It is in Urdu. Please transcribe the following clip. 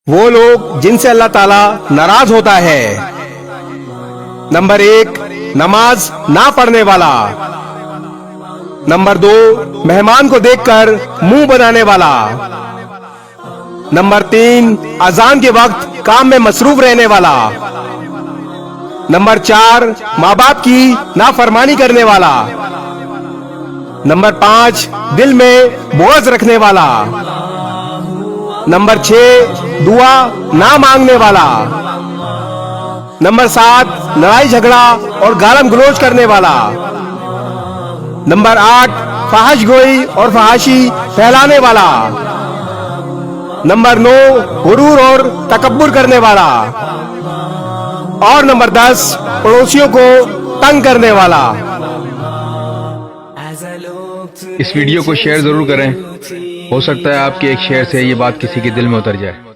وہ لوگ جن سے اللہ تعالیٰ ناراض ہوتا ہے۔ نمبر 1، نماز نہ پڑھنے والا۔ نمبر 2، مہمان کو دیکھ کر منہ بنانے والا۔ نمبر 3، اذان کے وقت کام میں مصروف رہنے والا۔ نمبر 4، ماں باپ کی نافرمانی کرنے والا۔ نمبر 5، دل میں بغض رکھنے والا۔ نمبر 6، دعا نہ مانگنے والا۔ نمبر 7، لڑائی جھگڑا اور گالم گلوچ کرنے والا۔ نمبر 8، فحش گوئی اور فحاشی پھیلانے والا۔ نمبر 9، غرور اور تکبر کرنے والا۔ اور نمبر 10، پڑوسیوں کو تنگ کرنے والا۔ اس ویڈیو کو شیئر ضرور کریں، ہو سکتا ہے آپ کے ایک شیئر سے یہ بات کسی کے دل میں اتر جائے۔